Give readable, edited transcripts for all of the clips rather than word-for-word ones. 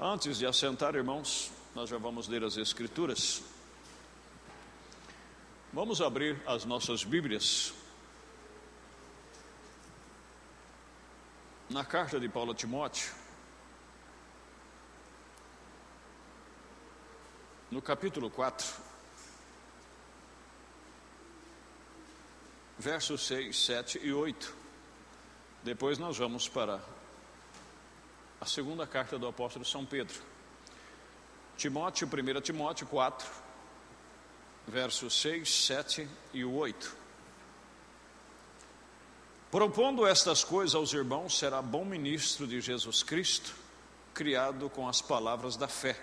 Antes de assentar, irmãos, nós já vamos ler as Escrituras. Vamos abrir as nossas Bíblias na carta de Paulo a Timóteo, no capítulo 4, versos 6, 7 e 8. Depois nós vamos para a segunda carta do apóstolo São Pedro. 1 Timóteo 4, versos 6, 7 e 8. Propondo estas coisas aos irmãos, será bom ministro de Jesus Cristo, criado com as palavras da fé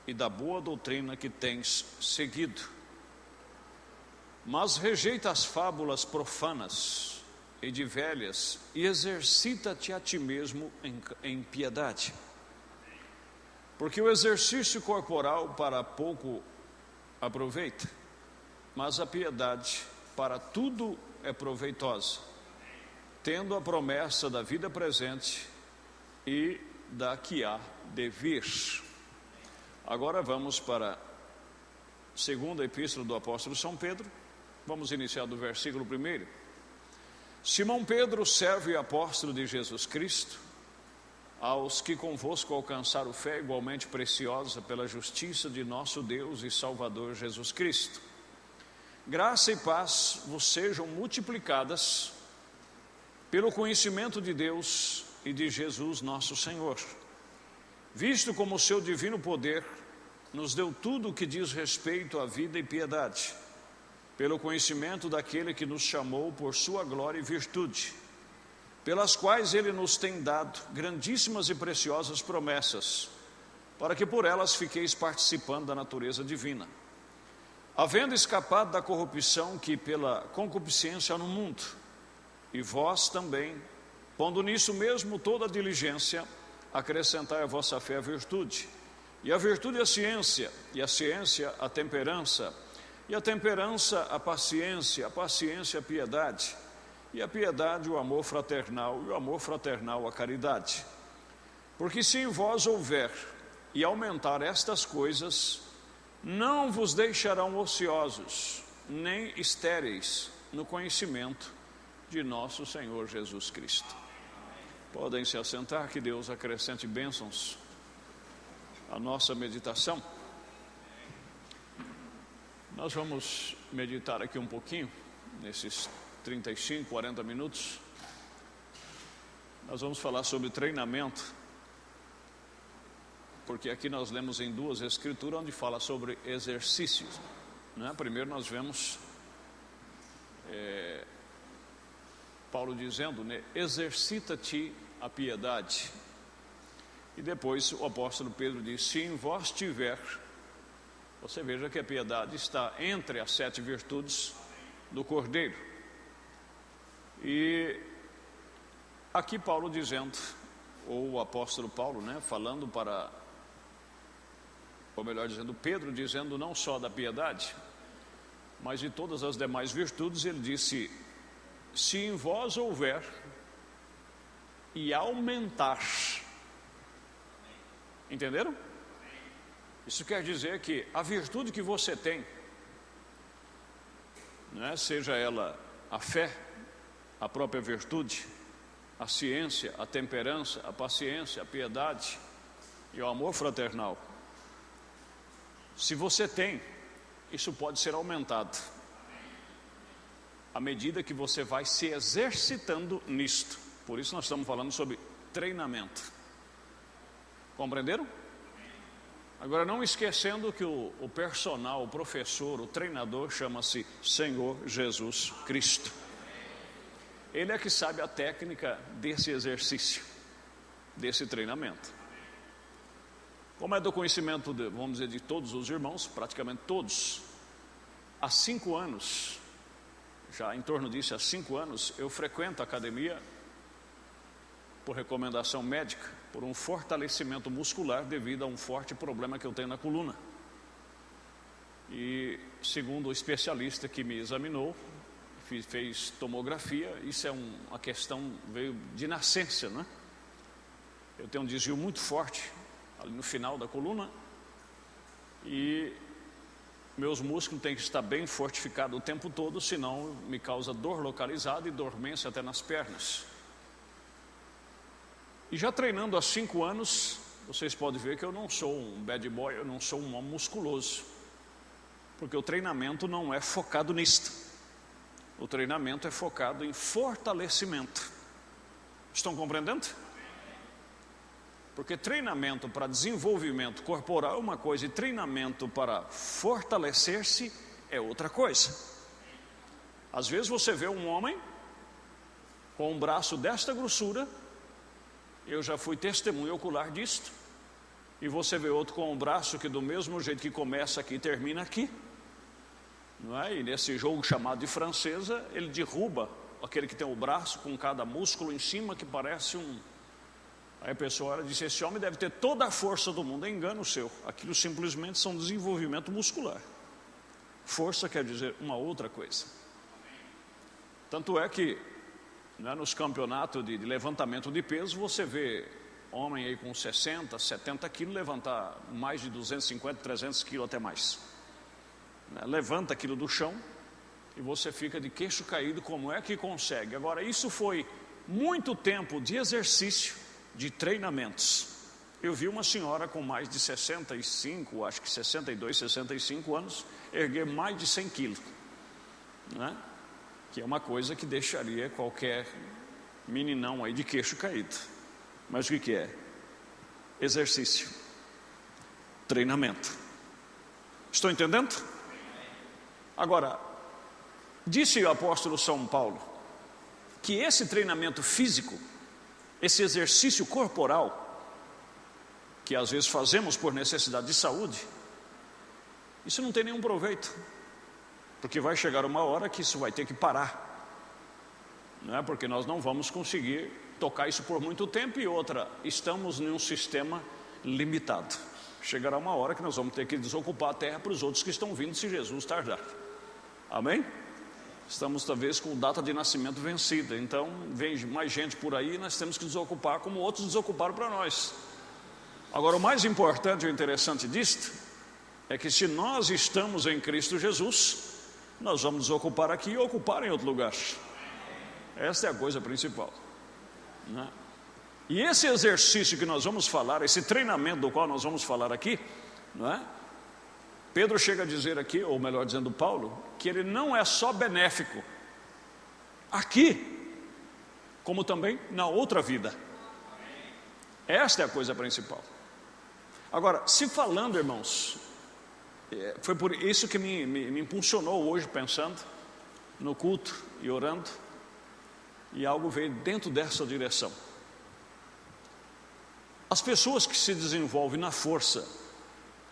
e da boa doutrina que tens seguido. Mas rejeita as fábulas profanas e de velhas, e exercita-te a ti mesmo em piedade. Porque o exercício corporal para pouco aproveita, mas a piedade para tudo é proveitosa, tendo a promessa da vida presente e da que há de vir. Agora vamos para a segunda epístola do apóstolo São Pedro. Vamos iniciar do versículo 1. Simão Pedro, servo e apóstolo de Jesus Cristo, aos que convosco alcançaram fé igualmente preciosa pela justiça de nosso Deus e Salvador Jesus Cristo. Graça e paz vos sejam multiplicadas pelo conhecimento de Deus e de Jesus nosso Senhor, visto como o seu divino poder nos deu tudo o que diz respeito à vida e piedade, pelo conhecimento daquele que nos chamou por sua glória e virtude, pelas quais ele nos tem dado grandíssimas e preciosas promessas, para que por elas fiqueis participando da natureza divina, havendo escapado da corrupção que pela concupiscência há no mundo, e vós também, pondo nisso mesmo toda a diligência, acrescentai à vossa fé a virtude, e a virtude a ciência, e a ciência a temperança, e a temperança a paciência a piedade, e a piedade o amor fraternal, e o amor fraternal a caridade. Porque se em vós houver e aumentar estas coisas, não vos deixarão ociosos, nem estéreis no conhecimento de nosso Senhor Jesus Cristo. Podem se assentar, que Deus acrescente bênçãos à nossa meditação. Nós vamos meditar aqui um pouquinho, nesses 35, 40 minutos. Nós vamos falar sobre treinamento, porque aqui nós lemos em duas escrituras onde fala sobre exercícios, né? Primeiro nós vemos Paulo dizendo, né, exercita-te a piedade. E depois o apóstolo Pedro diz, se em vós tiver. Você veja que a piedade está entre as 7 virtudes do Cordeiro. E aqui Paulo dizendo, ou o apóstolo Paulo, né, falando para, ou melhor dizendo, Pedro dizendo não só da piedade, mas de todas as demais virtudes, ele disse, se em vós houver e aumentar. Entenderam? Isso quer dizer que a virtude que você tem, né, seja ela a fé, a própria virtude, a ciência, a temperança, a paciência, a piedade e o amor fraternal, se você tem, isso pode ser aumentado à medida que você vai se exercitando nisto. Por isso nós estamos falando sobre treinamento. Compreenderam? Agora, não esquecendo que o personal, o professor, o treinador chama-se Senhor Jesus Cristo. Ele é que sabe a técnica desse exercício, desse treinamento. Como é do conhecimento, vamos dizer, de todos os irmãos, praticamente todos, há 5 anos, já em torno disso, há 5 anos, eu frequento a academia por recomendação médica, por um fortalecimento muscular devido a um forte problema que eu tenho na coluna. E segundo o especialista que me examinou, fez tomografia, isso é uma questão, veio de nascença, né? Eu tenho um desvio muito forte ali no final da coluna, e meus músculos têm que estar bem fortificados o tempo todo, senão me causa dor localizada e dormência até nas pernas. E já treinando há 5 anos, vocês podem ver que eu não sou um bad boy, eu não sou um homem musculoso, porque o treinamento não é focado nisto. O treinamento é focado em fortalecimento. Estão compreendendo? Porque treinamento para desenvolvimento corporal é uma coisa, e treinamento para fortalecer-se é outra coisa. Às vezes você vê um homem com um braço desta grossura, eu já fui testemunha ocular disto, e você vê outro com um braço que do mesmo jeito que começa aqui, termina aqui, não é? E nesse jogo chamado de francesa, ele derruba aquele que tem o braço com cada músculo em cima, que parece um... Aí a pessoa disse, esse homem deve ter toda a força do mundo. É engano seu, aquilo simplesmente são desenvolvimento muscular. Força quer dizer uma outra coisa. Tanto é que, né, nos campeonatos de levantamento de peso, você vê homem aí com 60, 70 quilos levantar mais de 250, 300 quilos até mais, né? Levanta aquilo do chão e você fica de queixo caído, como é que consegue? Agora, isso foi muito tempo de exercício, de treinamentos. Eu vi uma senhora com mais de 65, acho que 62, 65 anos, erguer mais de 100 quilos, né? Que é uma coisa que deixaria qualquer meninão aí de queixo caído. Mas o que é? Exercício, treinamento. Estão entendendo? Agora, disse o apóstolo São Paulo que esse treinamento físico, esse exercício corporal, que às vezes fazemos por necessidade de saúde, isso não tem nenhum proveito, porque vai chegar uma hora que isso vai ter que parar, não é? Porque nós não vamos conseguir tocar isso por muito tempo, e outra, estamos em um sistema limitado. Chegará uma hora que nós vamos ter que desocupar a terra para os outros que estão vindo, se Jesus tardar. Amém? Estamos talvez com data de nascimento vencida, então vem mais gente por aí, nós temos que desocupar como outros desocuparam para nós. Agora, o mais importante e o interessante disto é que se nós estamos em Cristo Jesus, nós vamos desocupar aqui e ocupar em outro lugar. Esta é a coisa principal, né? E esse exercício que nós vamos falar, esse treinamento do qual nós vamos falar aqui, não é? Pedro chega a dizer aqui, ou melhor dizendo Paulo, que ele não é só benéfico aqui, como também na outra vida. Esta é a coisa principal. Agora, se falando, irmãos, foi por isso que me impulsionou hoje, pensando no culto e orando, e algo veio dentro dessa direção. As pessoas que se desenvolvem na força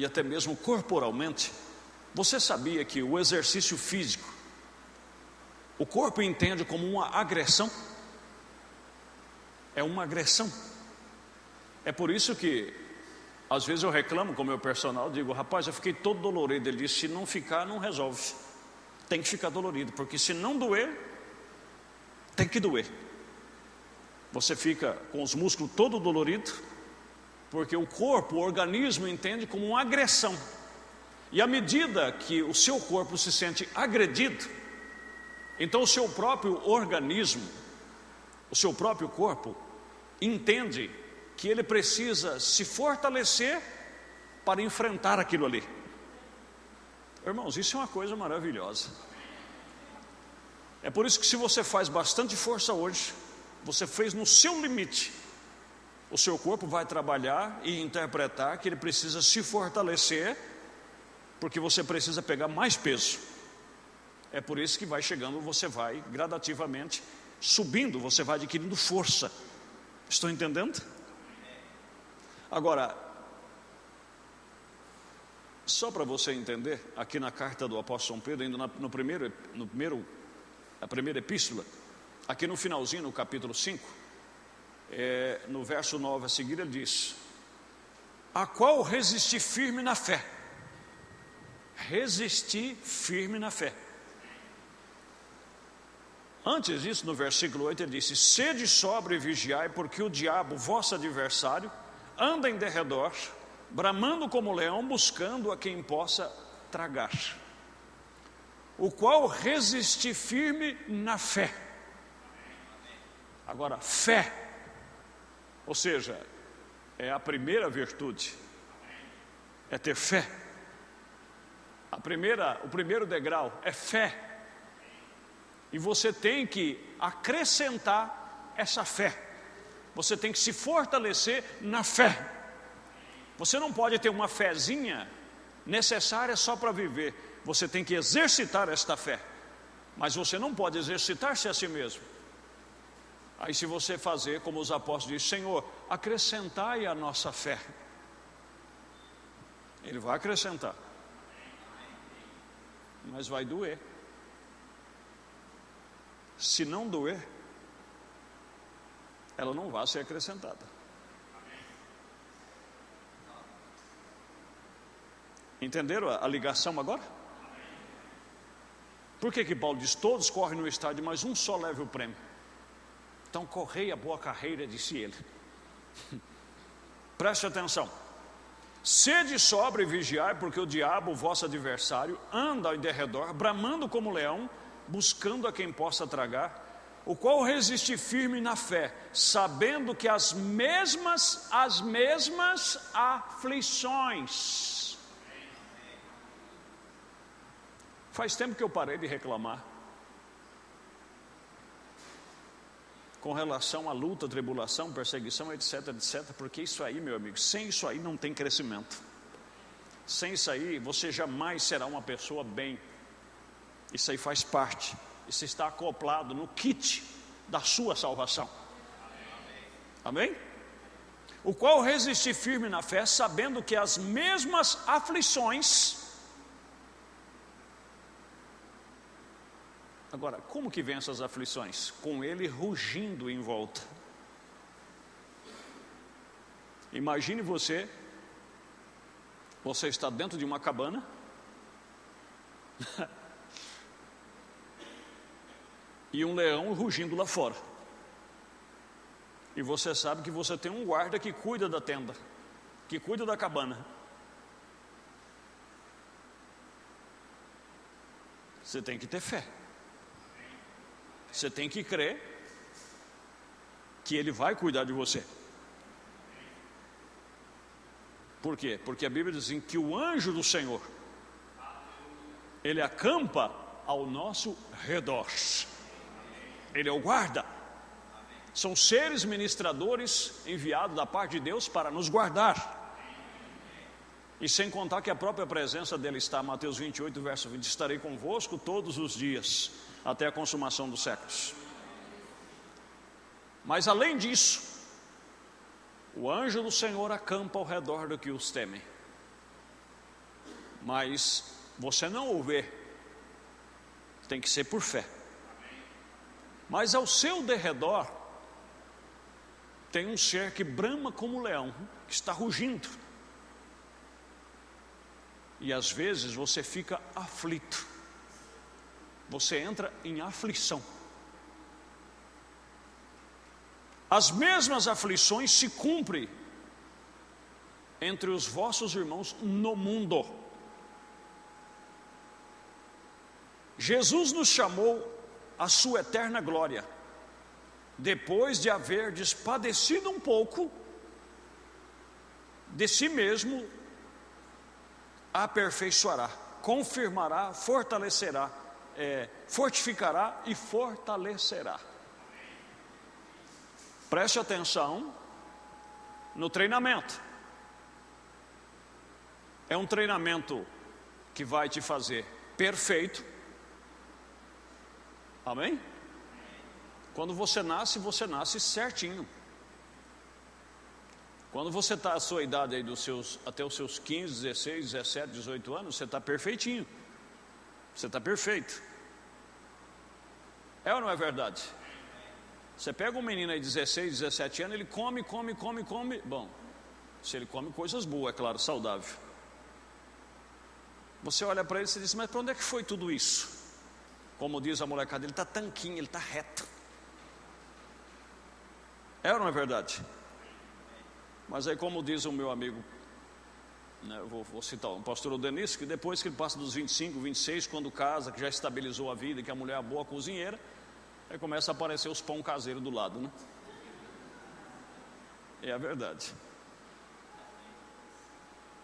e até mesmo corporalmente, você sabia que o exercício físico, o corpo entende como uma agressão? É uma agressão. É por isso que às vezes eu reclamo com o meu personal, digo, rapaz, eu fiquei todo dolorido. Ele disse, se não ficar, não resolve, tem que ficar dolorido, porque se não doer, tem que doer. Você fica com os músculos todo dolorido, porque o corpo, o organismo entende como uma agressão. E à medida que o seu corpo se sente agredido, então o seu próprio organismo, o seu próprio corpo, entende que ele precisa se fortalecer para enfrentar aquilo ali. Irmãos, isso é uma coisa maravilhosa. É por isso que se você faz bastante força hoje, você fez no seu limite, o seu corpo vai trabalhar e interpretar que ele precisa se fortalecer, porque você precisa pegar mais peso. É por isso que vai chegando, você vai gradativamente subindo, você vai adquirindo força. Estão entendendo? Agora, só para você entender, aqui na carta do apóstolo São Pedro, ainda a primeira epístola, aqui no finalzinho, no capítulo 5, no verso 9 a seguir, ele diz: a qual resisti firme na fé. Resisti firme na fé. Antes disso, no versículo 8, ele disse: sede sóbrio e vigiai, porque o diabo, vosso adversário, anda em derredor, bramando como leão, buscando a quem possa tragar, o qual resiste firme na fé. Agora, fé, ou seja, é a primeira virtude, é ter fé. O primeiro degrau é fé. E você tem que acrescentar essa fé. Você tem que se fortalecer na fé. Você não pode ter uma fezinha necessária só para viver. Você tem que exercitar esta fé. Mas você não pode exercitar-se a si mesmo. Aí se você fazer como os apóstolos dizem: Senhor, acrescentai a nossa fé. Ele vai acrescentar. Mas vai doer. Se não doer, ela não vai ser acrescentada. Entenderam a ligação agora? Por que Paulo diz: todos correm no estádio, mas um só leva o prêmio? Então correi a boa carreira, disse ele. Preste atenção. Sede sóbrio e vigiai, porque o diabo, vosso adversário, anda ao derredor, bramando como leão, buscando a quem possa tragar, o qual resiste firme na fé, sabendo que as mesmas aflições. Faz tempo que eu parei de reclamar com relação à luta, tribulação, perseguição, etc, etc, porque isso aí, meu amigo, sem isso aí não tem crescimento. Sem isso aí você jamais será uma pessoa bem. Isso aí faz parte. Isso está acoplado no kit da sua salvação. Amém? O qual resiste firme na fé, sabendo que as mesmas aflições. Agora, como que vem essas aflições? Com ele rugindo em volta. Imagine você está dentro de uma cabana, e um leão rugindo lá fora. E você sabe que você tem um guarda que cuida da tenda, que cuida da cabana. Você tem que ter fé. Você tem que crer que ele vai cuidar de você. Por quê? Porque a Bíblia diz assim, que o anjo do Senhor, ele acampa ao nosso redor. Ele é o guarda. São seres ministradores enviados da parte de Deus para nos guardar. E sem contar que a própria presença dele está, Mateus 28, verso 20, estarei convosco todos os dias, até a consumação dos séculos. Mas além disso, o anjo do Senhor acampa ao redor do que os temem. Mas você não o vê, tem que ser por fé. Mas ao seu derredor tem um ser que brama como leão, que está rugindo. E às vezes você fica aflito. Você entra em aflição. As mesmas aflições se cumprem entre os vossos irmãos no mundo. Jesus nos chamou à sua eterna glória, depois de haver padecido um pouco, de si mesmo aperfeiçoará, confirmará, fortalecerá, fortificará e fortalecerá. Preste atenção no treinamento. É um treinamento que vai te fazer perfeito. Amém? Quando você nasce certinho. Quando você está à sua idade aí até os seus 15, 16, 17, 18 anos, você está perfeitinho. Você está perfeito. É ou não é verdade? Você pega um menino aí de 16, 17 anos, ele come. Bom, se ele come coisas boas, é claro, saudável. Você olha para ele e diz, mas para onde é que foi tudo isso? Como diz a molecada, ele está tanquinho, ele está reto. É ou não é verdade? Mas aí, como diz o meu amigo Eu vou citar o pastor Odenis, que depois que ele passa dos 25, 26, quando casa, que já estabilizou a vida, que a mulher é boa cozinheira, aí começa a aparecer os pão caseiros do lado, né? É a verdade.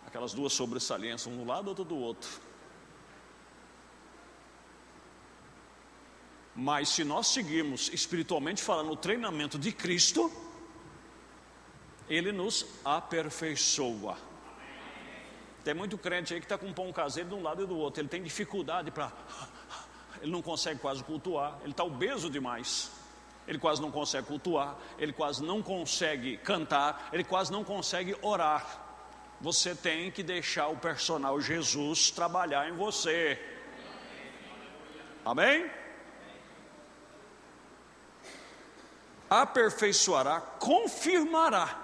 Aquelas duas sobressalências, um do lado, outro do outro. Mas se nós seguirmos espiritualmente falando o treinamento de Cristo, Ele nos aperfeiçoa. Tem muito crente aí que está com um pão caseiro de um lado e do outro. Ele tem dificuldade para... Ele não consegue quase cultuar. Ele está obeso demais. Ele quase não consegue cultuar. Ele quase não consegue cantar. Ele quase não consegue orar. Você tem que deixar o personal Jesus trabalhar em você. Amém? Aperfeiçoará, confirmará.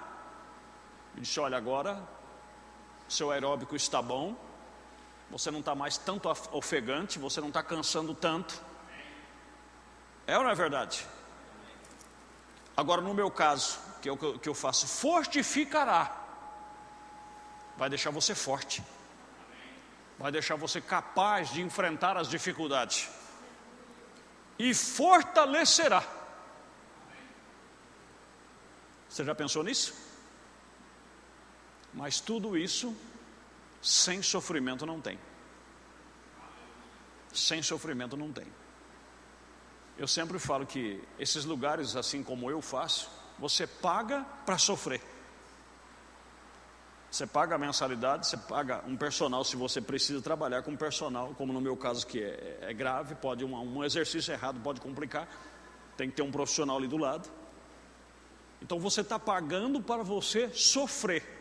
Ele disse: olha, agora seu aeróbico está bom, você não está mais tanto ofegante, você não está cansando tanto. É ou não é verdade? Agora, no meu caso, que é o que eu faço, fortificará. Vai deixar você forte, vai deixar você capaz de enfrentar as dificuldades, e fortalecerá. Você já pensou nisso? Mas tudo isso sem sofrimento não tem. Sem sofrimento não tem. Eu sempre falo que esses lugares, assim como eu faço, você paga para sofrer. Você paga a mensalidade, você paga um personal se você precisa trabalhar com personal, como no meu caso, que é grave, pode um exercício errado pode complicar, tem que ter um profissional ali do lado. Então você está pagando para você sofrer.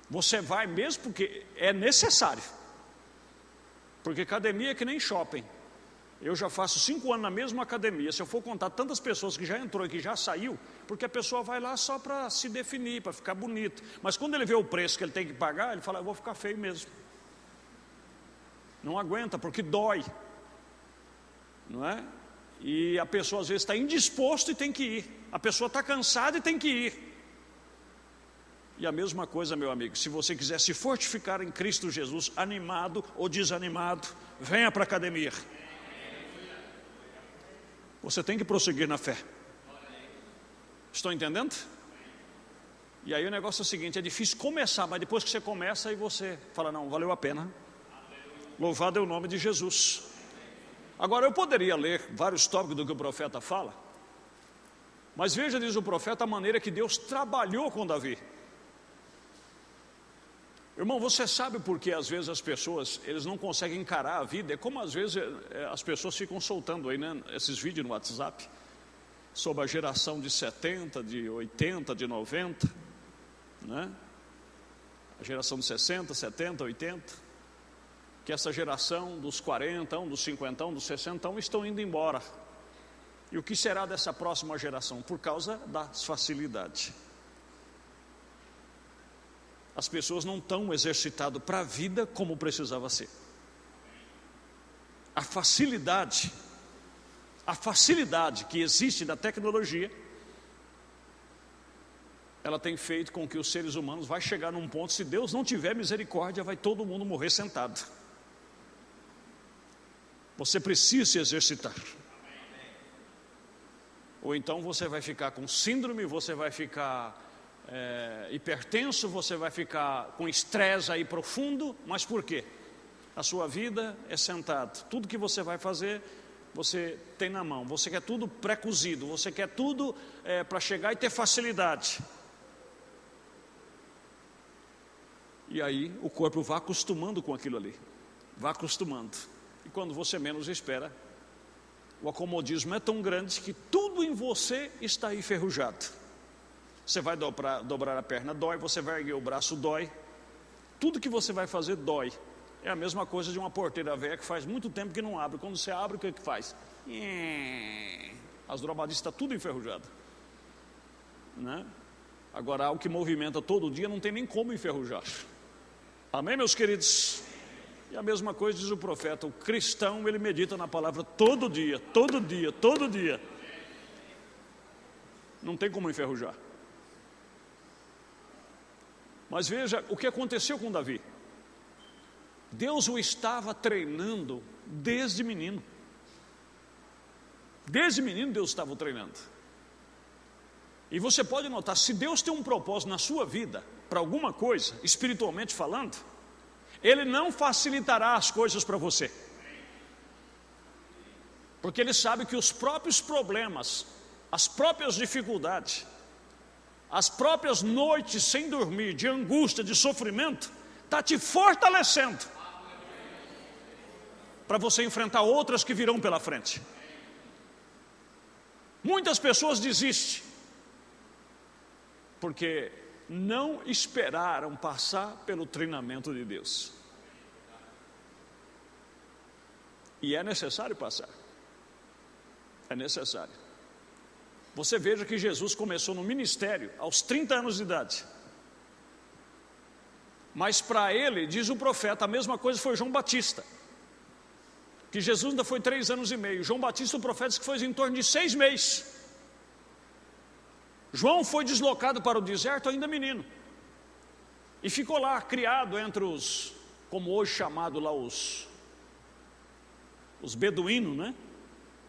Você vai mesmo porque é necessário. Porque academia é que nem shopping. Eu já faço 5 anos na mesma academia. Se eu for contar tantas pessoas que já entrou e que já saiu, porque a pessoa vai lá só para se definir, para ficar bonito. Mas quando ele vê o preço que ele tem que pagar, ele fala: eu vou ficar feio mesmo. Não aguenta, porque dói. Não é? E a pessoa às vezes está indisposto e tem que ir. A pessoa está cansada e tem que ir. E a mesma coisa, meu amigo, se você quiser se fortificar em Cristo Jesus, animado ou desanimado, venha para a academia. Você tem que prosseguir na fé. Estão entendendo? E aí o negócio é o seguinte: é difícil começar, mas depois que você começa, aí você fala: não, valeu a pena. Louvado é o nome de Jesus. Agora eu poderia ler vários tópicos do que o profeta fala, mas veja, diz o profeta, a maneira que Deus trabalhou com Davi. Irmão, você sabe por que às vezes as pessoas, eles não conseguem encarar a vida? É como às vezes as pessoas ficam soltando aí, né, esses vídeos no WhatsApp, sobre a geração de 70, de 80, de 90, né? A geração de 60, 70, 80, que essa geração dos 40, dos 50, dos 60 estão indo embora. E o que será dessa próxima geração? Por causa das facilidades. As pessoas não estão exercitadas para a vida como precisava ser. A facilidade que existe da tecnologia, ela tem feito com que os seres humanos vai chegar num ponto, se Deus não tiver misericórdia, vai todo mundo morrer sentado. Você precisa se exercitar. Ou então você vai ficar com síndrome, você vai ficar hipertenso, você vai ficar com estresse aí profundo. Mas por quê? A sua vida é sentado. Tudo que você vai fazer, você tem na mão. Você quer tudo pré-cozido, você quer tudo para chegar e ter facilidade. E aí o corpo vai acostumando com aquilo ali. Vai acostumando. E quando você menos espera, o acomodismo é tão grande que tudo em você está enferrujado. Você vai dobrar a perna, dói. Você vai erguer o braço, dói. Tudo que você vai fazer, dói. É a mesma coisa de uma porteira velha que faz muito tempo que não abre. Quando você abre, o que faz? As dobradiças estão tudo enferrujado, né? Agora, algo que movimenta todo dia não tem nem como enferrujar. Amém, meus queridos? E a mesma coisa diz o profeta: o cristão, ele medita na palavra todo dia, todo dia, todo dia. Não tem como enferrujar. Mas veja o que aconteceu com Davi. Deus o estava treinando desde menino. Desde menino Deus estava o treinando. E você pode notar, se Deus tem um propósito na sua vida, para alguma coisa, espiritualmente falando, Ele não facilitará as coisas para você. Porque Ele sabe que os próprios problemas, as próprias dificuldades, as próprias noites sem dormir, de angústia, de sofrimento, está te fortalecendo para você enfrentar outras que virão pela frente. Muitas pessoas desistem porque não esperaram passar pelo treinamento de Deus. E é necessário passar. É necessário. Você veja que Jesus começou no ministério aos 30 anos de idade. Mas para ele, diz o profeta, a mesma coisa foi João Batista. Que Jesus ainda foi 3 anos e meio. João Batista, o profeta, disse que foi em torno de 6 meses. João foi deslocado para o deserto ainda menino. E ficou lá, criado entre os, como hoje chamado lá os beduínos, né?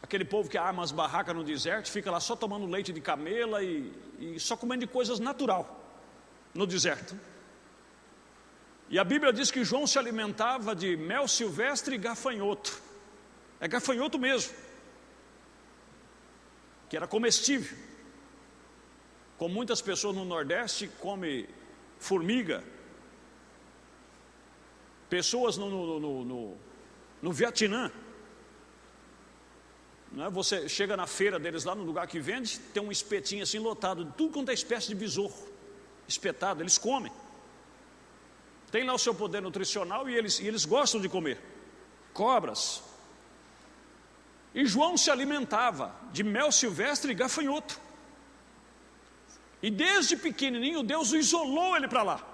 Aquele povo que arma as barracas no deserto, fica lá só tomando leite de camela e só comendo de coisas natural no deserto. E a Bíblia diz que João se alimentava de mel silvestre e gafanhoto. É gafanhoto mesmo, que era comestível. Como muitas pessoas no Nordeste comem formiga. Pessoas no Vietnã, não é? Você chega na feira deles lá, no lugar que vende, tem um espetinho assim lotado de tudo quanto é espécie de besouro espetado, eles comem. Tem lá o seu poder nutricional e eles gostam de comer. Cobras. E João se alimentava de mel silvestre e gafanhoto. E desde pequenininho Deus o isolou ele para lá.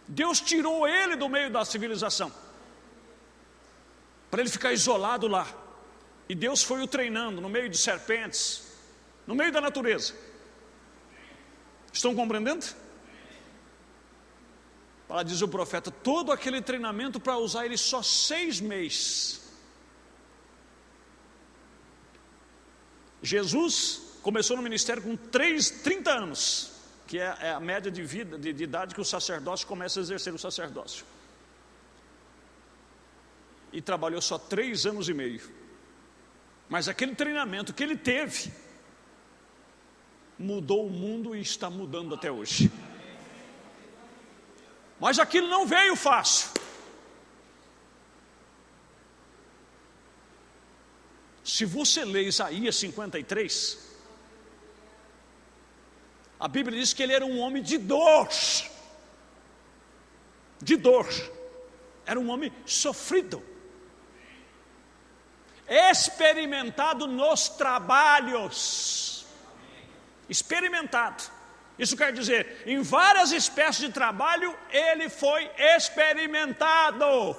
Deus tirou ele do meio da civilização, para ele ficar isolado lá. E Deus foi o treinando no meio de serpentes, no meio da natureza. Estão compreendendo? Para diz o profeta, todo aquele treinamento para usar ele só 6 meses. Jesus começou no ministério com 30 anos, que é a média de vida, de idade que o sacerdócio começa a exercer o sacerdócio. E trabalhou só 3 anos e meio. Mas aquele treinamento que ele teve, mudou o mundo e está mudando até hoje. Mas aquilo não veio fácil. Se você lê Isaías 53, a Bíblia diz que ele era um homem de dor. De dor. Era um homem sofrido. Experimentado nos trabalhos. Experimentado. Isso quer dizer, em várias espécies de trabalho, ele foi experimentado.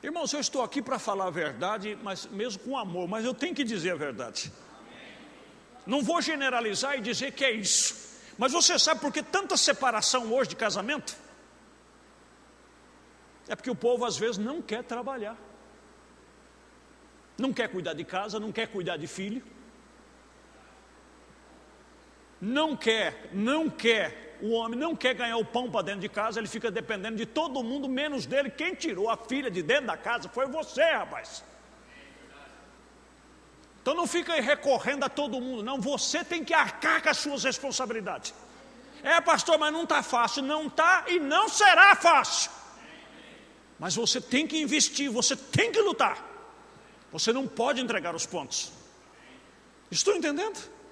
Irmãos, eu estou aqui para falar a verdade, mas mesmo com amor, mas eu tenho que dizer a verdade. Não vou generalizar e dizer que é isso. Mas você sabe por que tanta separação hoje de casamento? É porque o povo às vezes não quer trabalhar. Não quer cuidar de casa, não quer cuidar de filho. Não quer, o homem não quer ganhar o pão para dentro de casa, ele fica dependendo de todo mundo, menos dele. Quem tirou a filha de dentro da casa foi você, rapaz. Então não fica aí recorrendo a todo mundo, não, você tem que arcar com as suas responsabilidades. É, pastor, mas não está fácil. Não está e não será fácil. Mas você tem que investir, você tem que lutar. Você não pode entregar os pontos. Estou entendendo?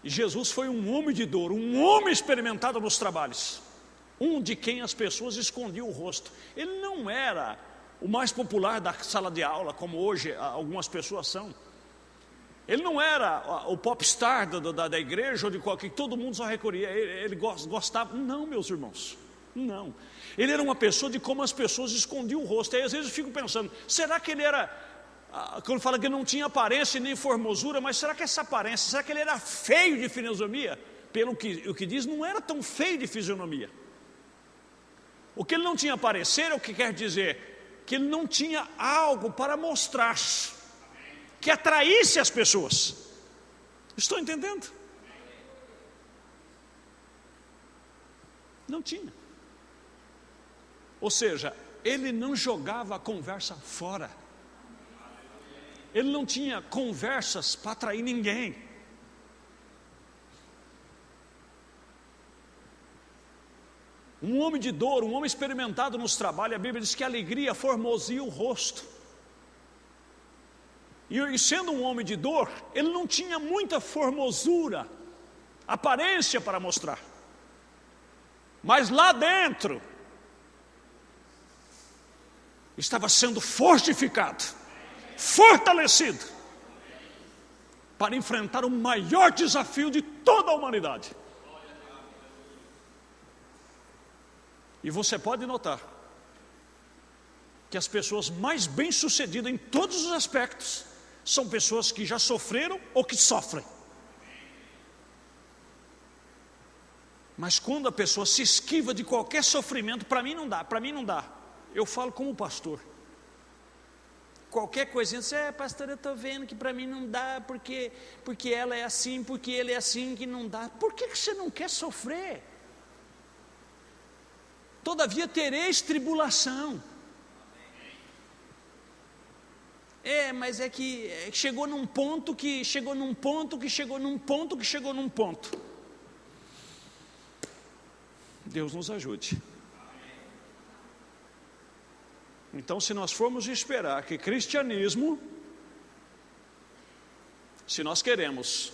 E Jesus foi um homem de dor, um homem experimentado nos trabalhos, um de quem as pessoas escondiam o rosto. Ele não era o mais popular da sala de aula, como hoje algumas pessoas são. Ele não era o popstar da igreja, ou de qualquer, que todo mundo só recorria. Ele gostava, não, meus irmãos, não. Ele era uma pessoa de como as pessoas escondiam o rosto. Aí às vezes eu fico pensando, será que ele era quando fala que não tinha aparência nem formosura, mas será que essa aparência, será que ele era feio de fisionomia? Pelo que o que diz, não era tão feio de fisionomia. O que ele não tinha aparecer, é o que quer dizer? Que ele não tinha algo para mostrar, que atraísse as pessoas. Estou entendendo? Não tinha. Ou seja, ele não jogava a conversa fora. Ele não tinha conversas para atrair ninguém. Um homem de dor, um homem experimentado nos trabalhos, a Bíblia diz que a alegria formoseia o rosto. E sendo um homem de dor, ele não tinha muita formosura, aparência para mostrar. Mas lá dentro, estava sendo fortificado, fortalecido, para enfrentar o maior desafio de toda a humanidade. E você pode notar que as pessoas mais bem-sucedidas em todos os aspectos são pessoas que já sofreram ou que sofrem. Mas quando a pessoa se esquiva de qualquer sofrimento, para mim não dá. Eu falo como pastor. Qualquer coisinha, pastor, eu estou vendo que para mim não dá, porque ela é assim, porque ele é assim, que não dá. Por que você não quer sofrer? Todavia tereis tribulação. Mas é que chegou num ponto. Deus nos ajude. Então, se nós formos esperar que cristianismo, se nós queremos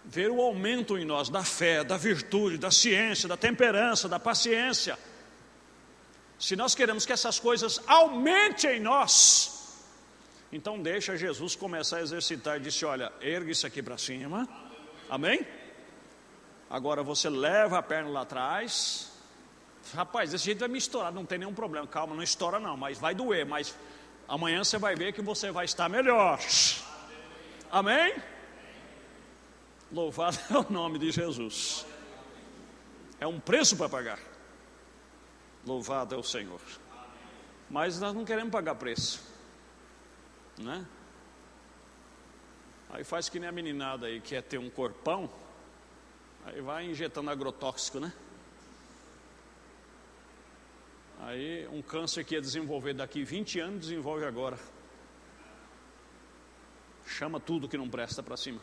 ver o aumento em nós da fé, da virtude, da ciência, da temperança, da paciência, se nós queremos que essas coisas aumentem em nós, então deixa Jesus começar a exercitar. Disse, olha, ergue isso aqui para cima, amém? Agora você leva a perna lá atrás. Rapaz, desse jeito vai me estourar, não tem nenhum problema. Calma, não estoura não, mas vai doer. Mas amanhã você vai ver que você vai estar melhor. Amém? Louvado é o nome de Jesus. É um preço para pagar. Louvado é o Senhor. Mas nós não queremos pagar preço, né? Aí faz que nem a meninada aí, quer ter um corpão, aí vai injetando agrotóxico, né? Aí um câncer que ia desenvolver daqui 20 anos, desenvolve agora. Chama tudo que não presta para cima.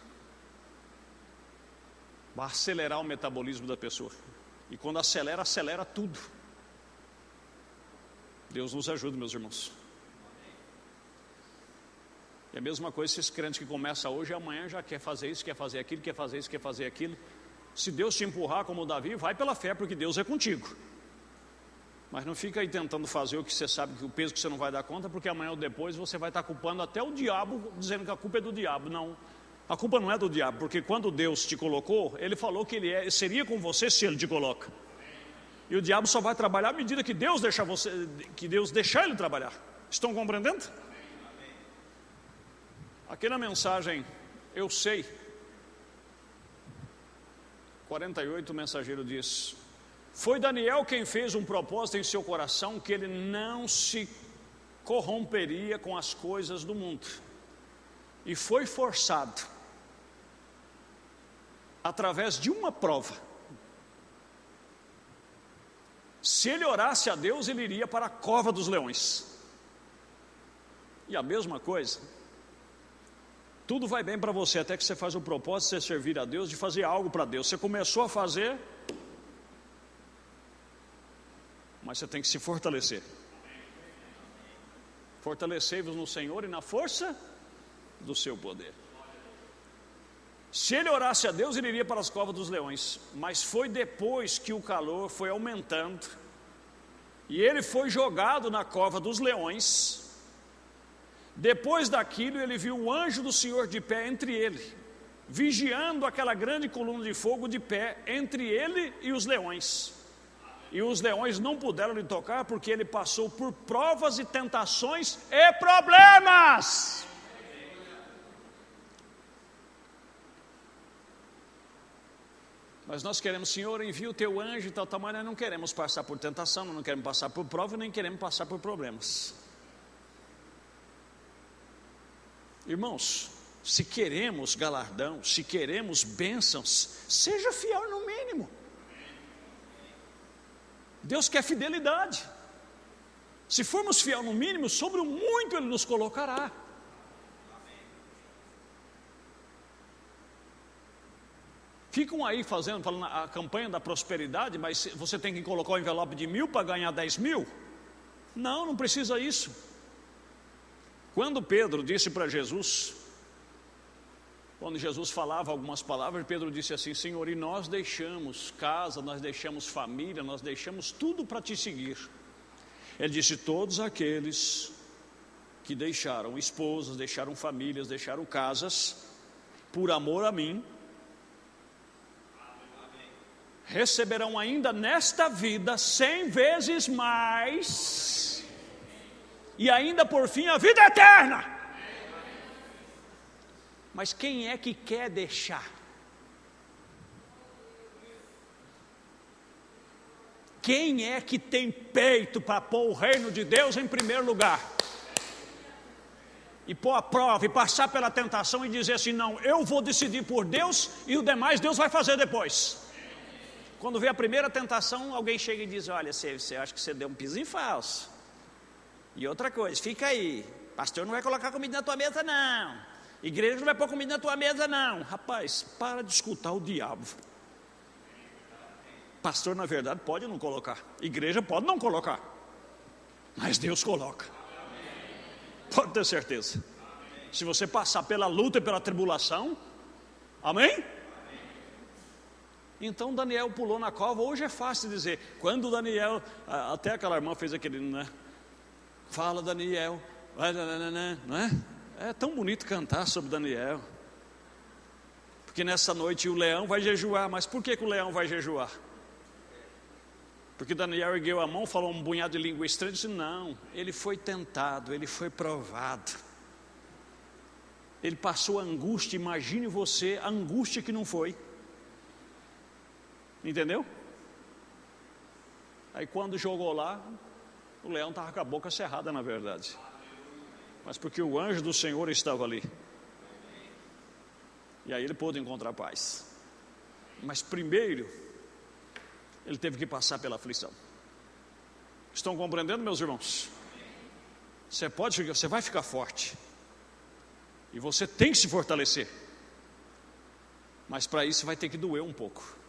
Vai acelerar o metabolismo da pessoa. E quando acelera tudo. Deus nos ajude, meus irmãos. E a mesma coisa esses crentes que começam hoje e amanhã já quer fazer isso, quer fazer aquilo, quer fazer isso, quer fazer aquilo. Se Deus te empurrar como Davi, vai pela fé, porque Deus é contigo. Mas não fica aí tentando fazer o que você sabe, que o peso que você não vai dar conta, porque amanhã ou depois você vai estar culpando até o diabo, dizendo que a culpa é do diabo. Não, a culpa não é do diabo, porque quando Deus te colocou, Ele falou que Ele seria com você se Ele te coloca. E o diabo só vai trabalhar à medida que Deus deixar ele trabalhar. Estão compreendendo? Aqui na mensagem, eu sei, 48, o mensageiro diz: foi Daniel quem fez um propósito em seu coração que ele não se corromperia com as coisas do mundo. E foi forçado, através de uma prova. Se ele orasse a Deus, ele iria para a cova dos leões. E a mesma coisa, tudo vai bem para você, até que você faz o propósito de você servir a Deus, de fazer algo para Deus. Você começou a fazer, mas você tem que se fortalecer. Fortalecei-vos no Senhor e na força do seu poder. Se ele orasse a Deus, ele iria para as covas dos leões. Mas foi depois que o calor foi aumentando e ele foi jogado na cova dos leões. Depois daquilo, ele viu o anjo do Senhor de pé entre ele, vigiando aquela grande coluna de fogo de pé entre ele e os leões. E os leões não puderam lhe tocar, porque ele passou por provas e tentações e problemas. Mas nós queremos, Senhor, envia o teu anjo e tal, mas nós não queremos passar por tentação, não queremos passar por prova, nem queremos passar por problemas. Irmãos, se queremos galardão, se queremos bênçãos, seja fiel no mínimo. Deus quer fidelidade. Se formos fiel no mínimo, sobre o muito Ele nos colocará. Ficam aí falando a campanha da prosperidade, mas você tem que colocar o envelope de 1.000 para ganhar 10.000? Não, não precisa isso. Quando Pedro disse para Jesus, quando Jesus falava algumas palavras, Pedro disse assim: Senhor, e nós deixamos casa, nós deixamos família, nós deixamos tudo para te seguir. Ele disse: todos aqueles que deixaram esposas, deixaram famílias, deixaram casas, por amor a mim, receberão ainda nesta vida 100 vezes mais, e ainda por fim a vida eterna. Mas quem é que quer deixar? Quem é que tem peito para pôr o reino de Deus em primeiro lugar? E pôr a prova, e passar pela tentação e dizer assim: não, eu vou decidir por Deus e o demais Deus vai fazer depois. Quando vê a primeira tentação, alguém chega e diz: olha, você acha que você deu um pisinho falso. E outra coisa, fica aí, pastor não vai colocar comida na tua mesa não, igreja não vai pôr comida na tua mesa não. Rapaz, para de escutar o diabo. Pastor, na verdade, pode não colocar, igreja pode não colocar, mas Deus coloca. Pode ter certeza. Se você passar pela luta e pela tribulação, amém? Então Daniel pulou na cova. Hoje é fácil dizer, quando Daniel, até aquela irmã fez aquele, né? Fala Daniel, não é? É tão bonito cantar sobre Daniel, porque nessa noite o leão vai jejuar. Mas por que o leão vai jejuar? Porque Daniel ergueu a mão, falou um punhado de língua estranha e disse: não, ele foi tentado, ele foi provado, ele passou angústia. Imagine você a angústia que não foi. Entendeu? Aí quando jogou lá, o leão estava com a boca cerrada, na verdade, mas porque o anjo do Senhor estava ali, e aí ele pôde encontrar paz. Mas primeiro ele teve que passar pela aflição. Estão compreendendo, meus irmãos? Você vai ficar forte, e você tem que se fortalecer, mas para isso vai ter que doer um pouco.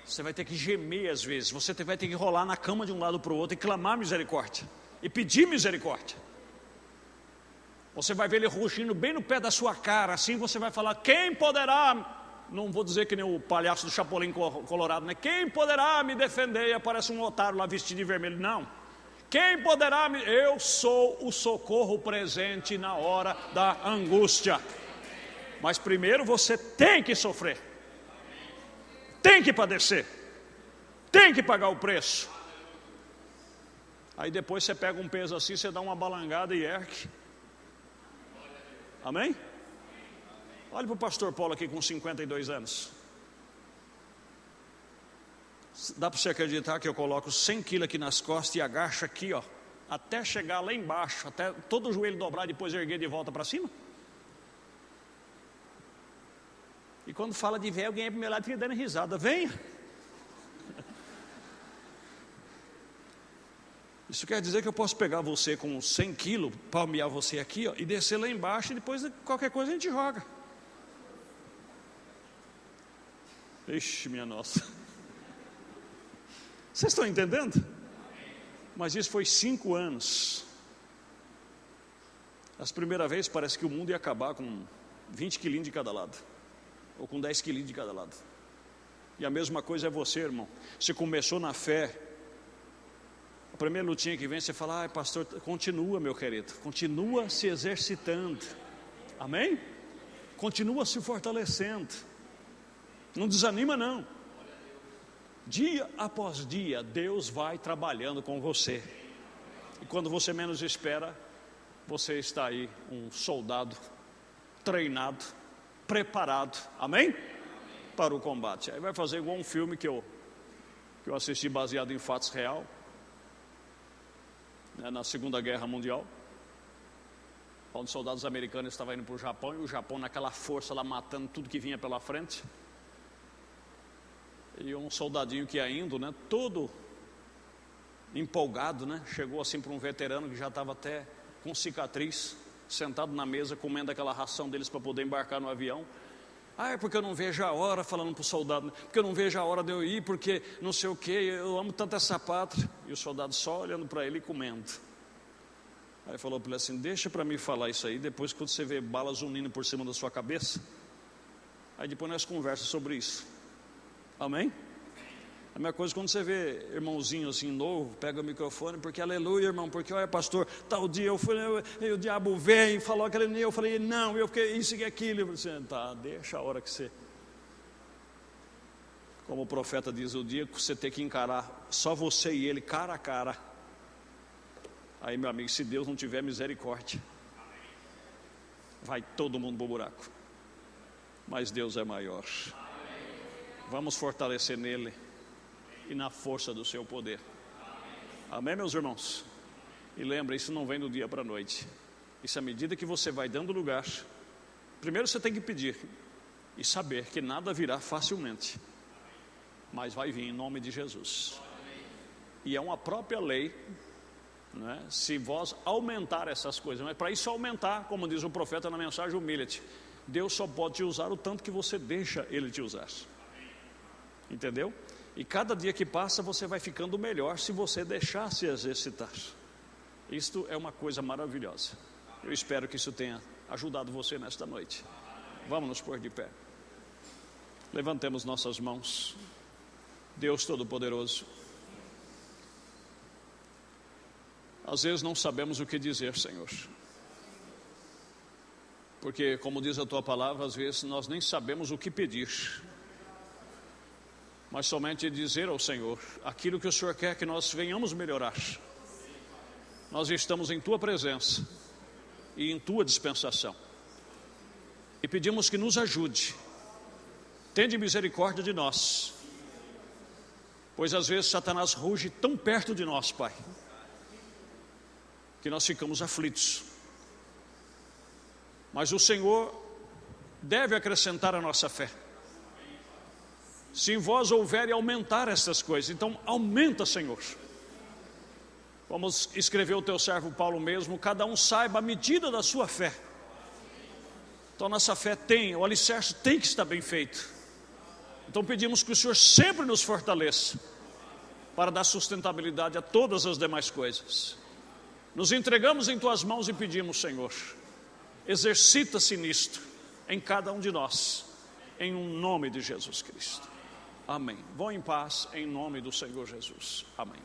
Você vai ter que gemer às vezes, você vai ter que rolar na cama de um lado para o outro e clamar misericórdia, e pedir misericórdia. Você vai ver ele rugindo bem no pé da sua cara, assim você vai falar: quem poderá, não vou dizer que nem o palhaço do Chapolin Colorado, né? Quem poderá me defender? E aparece um otário lá vestido de vermelho. Não, quem poderá me... Eu sou o socorro presente na hora da angústia. Mas primeiro você tem que sofrer, tem que padecer, tem que pagar o preço. Aí depois você pega um peso assim, você dá uma balangada e ergue. Amém? Olha para o pastor Paulo aqui com 52 anos. Dá para você acreditar que eu coloco 100 quilos aqui nas costas e agacho aqui, ó, até chegar lá embaixo, até todo o joelho dobrar e depois erguer de volta para cima? E quando fala de velho, alguém é para o meu lado fica dando risada. Venha. Isso quer dizer que eu posso pegar você com 100 quilos, palmear você aqui, ó, e descer lá embaixo, e depois qualquer coisa a gente joga. Ixi, minha nossa. Vocês estão entendendo? Mas isso foi 5 anos. As primeiras vezes parece que o mundo ia acabar com 20 quilinhos de cada lado, ou com 10 quilinhos de cada lado. E a mesma coisa é você, irmão. Você começou na fé, a primeira lutinha que vem, você fala: ai pastor, continua, meu querido, continua se exercitando, amém? Continua se fortalecendo, não desanima não. Dia após dia, Deus vai trabalhando com você, e quando você menos espera, você está aí, um soldado treinado, preparado, amém? para o combate. Aí vai fazer igual um filme que eu assisti baseado em fatos real, né, na Segunda Guerra Mundial, onde soldados americanos estavam indo para o Japão, e o Japão naquela força lá matando tudo que vinha pela frente. E um soldadinho que ia indo, né, todo empolgado, né, chegou assim para um veterano que já estava até com cicatriz, sentado na mesa, comendo aquela ração deles para poder embarcar no avião. É porque eu não vejo a hora, falando para o soldado, porque eu não vejo a hora de eu ir, porque não sei o que, eu amo tanto essa pátria. E o soldado só olhando para ele e comendo. Aí falou para ele assim: deixa para mim falar isso aí, depois quando você vê balas unindo por cima da sua cabeça, aí depois nós conversamos sobre isso. Amém? A mesma coisa quando você vê irmãozinho assim novo, pega o microfone, porque aleluia, irmão, porque olha, pastor, tal dia eu fui, e o diabo veio e falou aquele dia, eu falei, não, eu fiquei isso e aquilo. Eu falei assim, tá, deixa a hora que você, como o profeta diz, o dia que você ter que encarar só você e ele, cara a cara. Aí, meu amigo, se Deus não tiver misericórdia, vai todo mundo pro buraco. Mas Deus é maior. Vamos fortalecer nele e na força do seu poder. Amém, meus irmãos? E lembra, isso não vem do dia para a noite. Isso à medida que você vai dando lugar. Primeiro você tem que pedir e saber que nada virá facilmente, mas vai vir em nome de Jesus. E é uma própria lei, né? Se vós aumentar essas coisas, mas para isso aumentar, como diz o profeta na mensagem, humilha-te. Deus só pode te usar o tanto que você deixa Ele te usar. Entendeu? E cada dia que passa você vai ficando melhor se você deixar se exercitar. Isto é uma coisa maravilhosa. Eu espero que isso tenha ajudado você nesta noite. Vamos nos pôr de pé. Levantemos nossas mãos. Deus Todo-Poderoso, às vezes não sabemos o que dizer, Senhor, porque como diz a Tua palavra, às vezes nós nem sabemos o que pedir, mas somente dizer ao Senhor aquilo que o Senhor quer que nós venhamos melhorar. Nós estamos em Tua presença e em Tua dispensação, e pedimos que nos ajude. Tende misericórdia de nós, pois às vezes Satanás ruge tão perto de nós, Pai, que nós ficamos aflitos. Mas o Senhor deve acrescentar a nossa fé. Se em vós houver e aumentar essas coisas, então aumenta, Senhor. Como escreveu o teu servo Paulo mesmo, cada um saiba a medida da sua fé. Então nossa fé tem, o alicerce tem que estar bem feito. Então pedimos que o Senhor sempre nos fortaleça para dar sustentabilidade a todas as demais coisas. Nos entregamos em Tuas mãos e pedimos, Senhor, exercita-se nisto em cada um de nós, em nome de Jesus Cristo. Amém. Vão em paz em nome do Senhor Jesus. Amém.